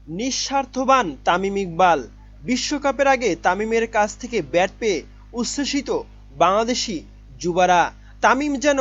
নিঃস্বার্থবান তামিম ইকবাল। বিশ্বকাপের আগে তামিমের কাছ থেকে ব্যাট পেয়ে উচ্ছ্বসিত বাংলাদেশি যুবারা। তামিম যেন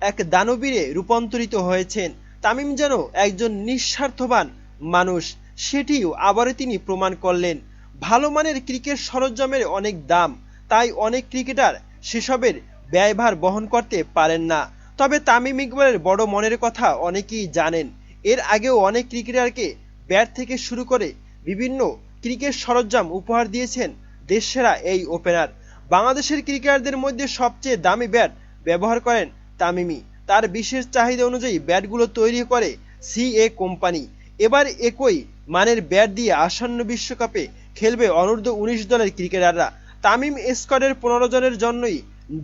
এক দানবীরে রূপান্তরিত হয়েছেন। তামিম যেন একজন নিঃস্বার্থবান মানুষ, সেটিও আবারও তিনি প্রমাণ করলেন। ভালো মানের ক্রিকেট সরঞ্জামের অনেক দাম, তাই অনেক ক্রিকেটার সেসবের ব্যয়ভার বহন করতে পারেন না। তবে তামিম ইকবালের বড় মনের কথা অনেকেই জানেন। এর আগেও অনেক ক্রিকেটারকে ব্যাট থেকে শুরু করে বিভিন্ন ক্রিকেট সরঞ্জাম উপহার দিয়েছেন দেশসেরা এই ওপেনার। বাংলাদেশের ক্রিকেটারদের মধ্যে সবচেয়ে দামি ব্যাট ব্যবহার করেন তামিমই। তার বিশেষ চাহিদা অনুযায়ী ব্যাটগুলো তৈরি করে সিএ কোম্পানি। এবার একই মানের ব্যাট দিয়ে আসন্ন বিশ্বকাপে খেলবে অনূর্ধ্ব-19 দলের ক্রিকেটাররা। তামিম স্কোয়াডের 15 জনের জন্যই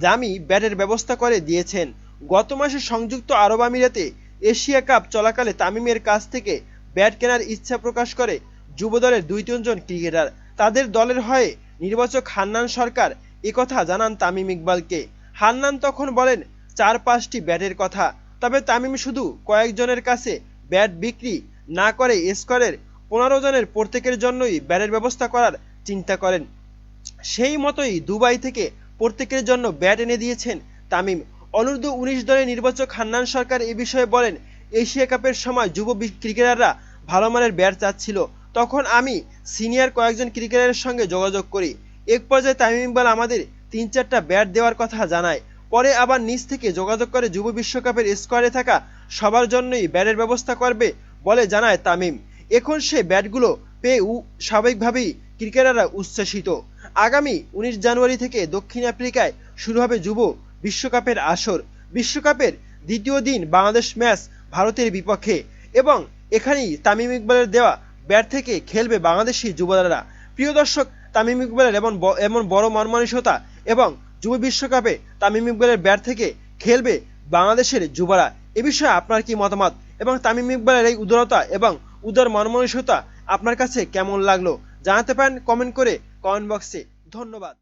দামি ব্যাটের ব্যবস্থা করে দিয়েছেন। গত মাসে সংযুক্ত আরব আমিরাতে এশিয়া কাপ চলাকালে তামিমের কাছ থেকে ব্যাট কেনার ইচ্ছা প্রকাশ করে যুবদলের 2-3 জন ক্রিকেটার। তাদের দলের হয়ে নির্বাচক হান্নান সরকার একথা জানান তামিম ইকবালকে। হান্নান তখন বলেন 4-5টি ব্যাটের কথা। তবে তামিম শুধু কয়েকজনের কাছে ব্যাট বিক্রি না করে স্কোয়াডের 15 জনের প্রত্যেকের জন্যই ব্যাটের ব্যবস্থা করার চিন্তা করেন। সেই মতোই দুবাই থেকে প্রত্যেকের জন্য ব্যাট এনে দিয়েছেন তামিম। অনূর্ধ্ব-19 দলের নির্বাচক হান্নান সরকার এ বিষয়ে বলেন, এশিয়া কাপের সময় যুব ক্রিকেটাররা ভালো মানের ব্যাট চাচ্ছিল। তখন আমি সিনিয়র কয়েকজন ক্রিকেটারের সঙ্গে যোগাযোগ করি। এক পর্যায়ে তামিম ইকবাল আমাদের 3-4টা ব্যাট দেওয়ার কথা জানায়। পরে আবার নিজ থেকে যোগাযোগ করে যুব বিশ্বকাপের স্কোয়াডে থাকা সবার জন্যই ব্যাটের ব্যবস্থা করবে বলে জানায় তামিম। এখন সে ব্যাটগুলো পেয়ে স্বাভাবিকভাবেই ক্রিকেটাররা উচ্ছ্বসিত। আগামী 19 জানুয়ারি থেকে দক্ষিণ আফ্রিকায় শুরু হবে যুব বিশ্বকাপের আসর। বিশ্বকাপের দ্বিতীয় দিন বাংলাদেশ ম্যাচ ভারতের বিপক্ষে, এবং এখানেই তামিম ইকবালের দেওয়া ব্যাট থেকে খেলবে বাংলাদেশি যুবরারা। প্রিয় দর্শক, তামিম ইকবালের এমন বড় মনমানসিকতা এবং যুব বিশ্বকাপে তামিম ইকবালের ব্যাট থেকে খেলবে বাংলাদেশের যুবরা, এ বিষয়ে আপনার কি মতামত? এবং তামিম ইকবালের এই উদারতা এবং উদার মনমানসিকতা আপনার কাছে কেমন লাগলো জানাতে পারেন কমেন্ট করে কমেন্ট বক্সে। ধন্যবাদ।